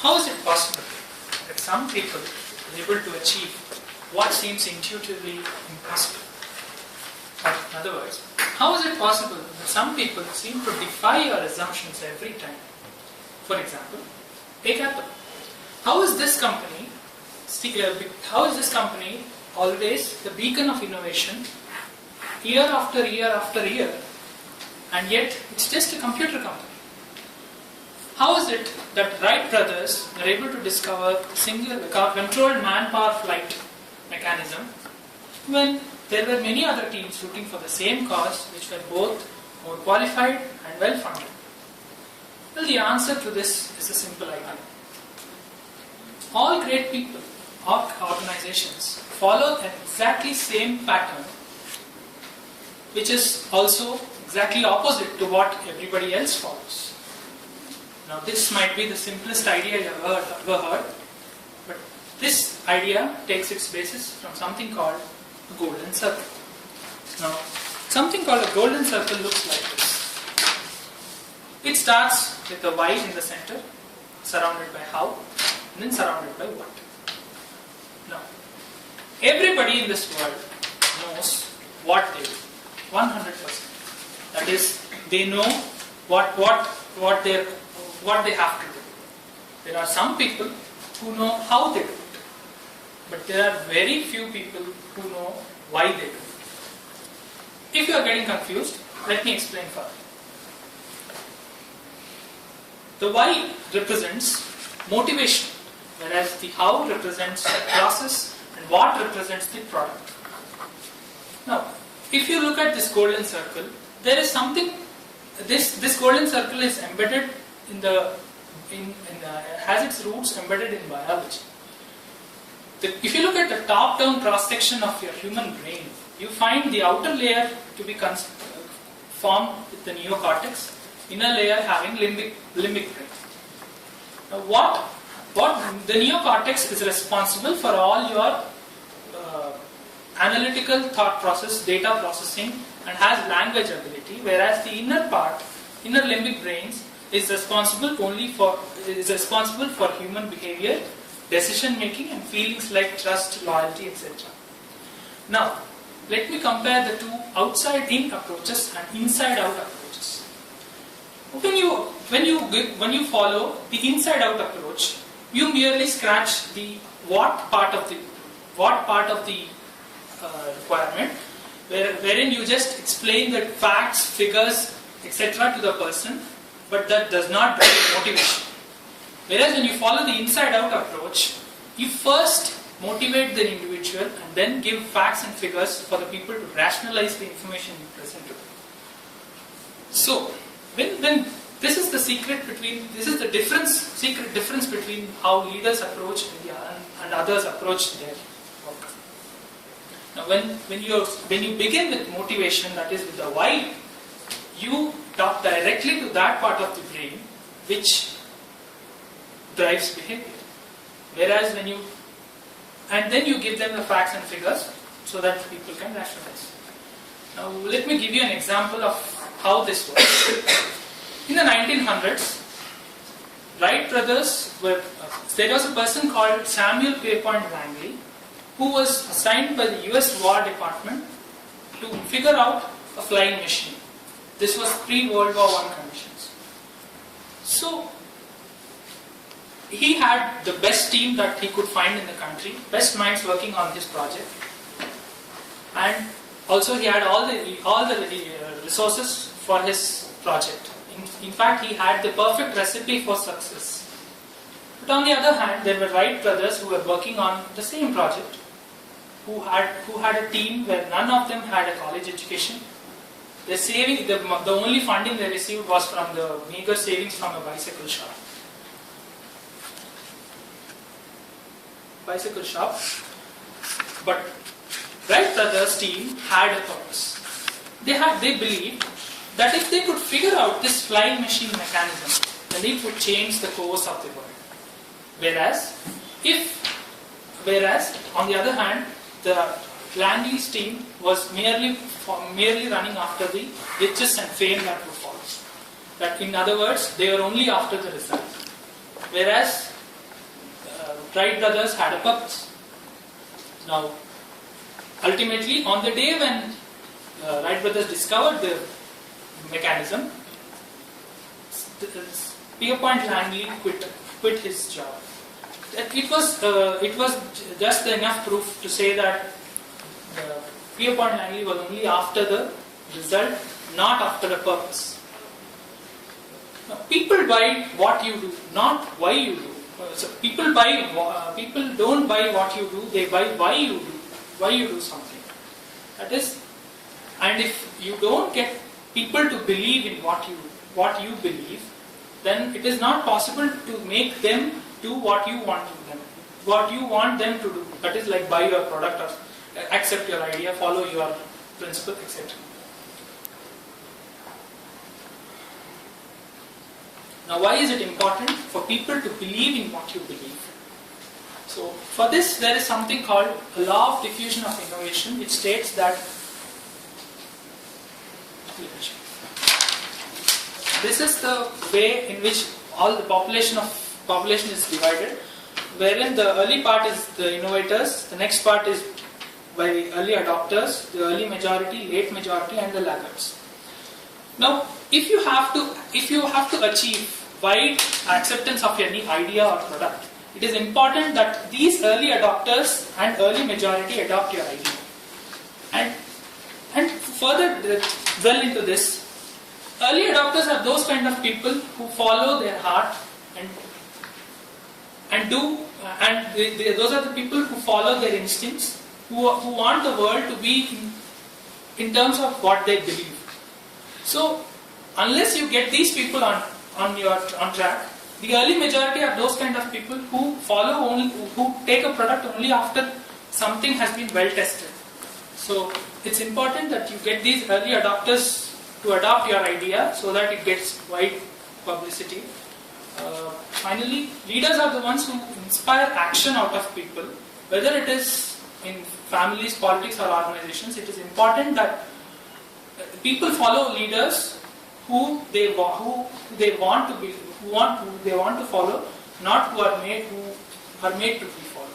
How is it possible that some people are able to achieve what seems intuitively impossible? Or in other words, how is it possible that some people seem to defy your assumptions every time? For example, take Apple. How is this company always the beacon of innovation year after year after year, and yet it's just a computer company? How is it that Wright brothers were able to discover a single controlled manpower flight mechanism when there were many other teams rooting for the same cause, which were both more qualified and well funded? Well, the answer to this is a simple idea. All great people or organizations follow an exactly same pattern, which is also exactly opposite to what everybody else follows. Now, this might be the simplest idea you have ever heard, but this idea takes its basis from something called a golden circle. Now, something called a golden circle looks like this. It starts with the why in the center, surrounded by how, and then surrounded by what. Now, everybody in this world knows what they do, 100%. That is, they know what they have to do. There are some people who know how they do it, but there are very few people who know why they do it. If you are getting confused, let me explain further. The why represents motivation, whereas the how represents the process and what represents the product. Now, if you look at this golden circle, there is something. This golden circle is embedded has its roots embedded in biology. If you look at the top-down cross-section of your human brain, you find the outer layer to be formed with the neocortex, inner layer having limbic brain. Now, what the neocortex is responsible for all your analytical thought process, data processing, and has language ability, whereas the inner limbic brains is responsible for human behavior, decision making, and feelings like trust, loyalty, etc. Now, let me compare the two outside-in approaches and inside-out approaches. When you follow the inside-out approach, you merely scratch the what part of the requirement, wherein you just explain the facts, figures, etc. to the person, but that does not drive motivation. Whereas when you follow the inside-out approach, you first motivate the individual and then give facts and figures for the people to rationalize the information you present to them. So, when this is the secret difference between how leaders approach and others approach their work. Now, when you begin with motivation, that is with the why, you talk directly to that part of the brain which drives behavior. Whereas then you give them the facts and figures so that people can rationalize. Now let me give you an example of how this works. In the 1900s, Wright brothers there was a person called Samuel Pierpont Langley who was assigned by the US War Department to figure out a flying machine. This was pre-World War I conditions. So, he had the best team that he could find in the country, best minds working on his project, and also he had all the resources for his project. In fact, he had the perfect recipe for success. But on the other hand, there were Wright brothers who were working on the same project, who had a team where none of them had a college education. The only funding they received was from the meager savings from a bicycle shop. But Wright brothers' team had a purpose. They believed that if they could figure out this flying machine mechanism, then it would change the course of the world. Whereas, on the other hand, the Langley's team was merely running after the riches and fame that would follow. That, in other words, they were only after the result. Whereas Wright brothers had a purpose. Now, ultimately, on the day when Wright brothers discovered the mechanism, Pierpont Langley quit his job. It was just enough proof to say that Pierpont Langley was only after the result, not after the purpose. Now, people buy what you do, not why you do. So people don't buy what you do; they buy why you do something. That is, and if you don't get people to believe in what you believe, then it is not possible to make them do what you want them to do. That is like buy your product or accept your idea, follow your principle, etc. Now, why is it important for people to believe in what you believe? So, for this, there is something called a law of diffusion of innovation, which states that this is the way in which all the population is divided, wherein the early part is the innovators, the next part is by early adopters, the early majority, late majority, and the laggards. Now, if you have to achieve wide acceptance of any idea or product, it is important that these early adopters and early majority adopt your idea. And further dwell into this, early adopters are those kind of people who follow their heart those are the people who follow their instincts, who want the world to be in terms of what they believe. So, unless you get these people on track, the early majority are those kind of people who who take a product only after something has been well tested. So, it's important that you get these early adopters to adopt your idea so that it gets wide publicity. Finally, leaders are the ones who inspire action out of people, whether it is in families, politics, or organizations. It is important that people follow leaders who they want to follow, not who are made to be followed.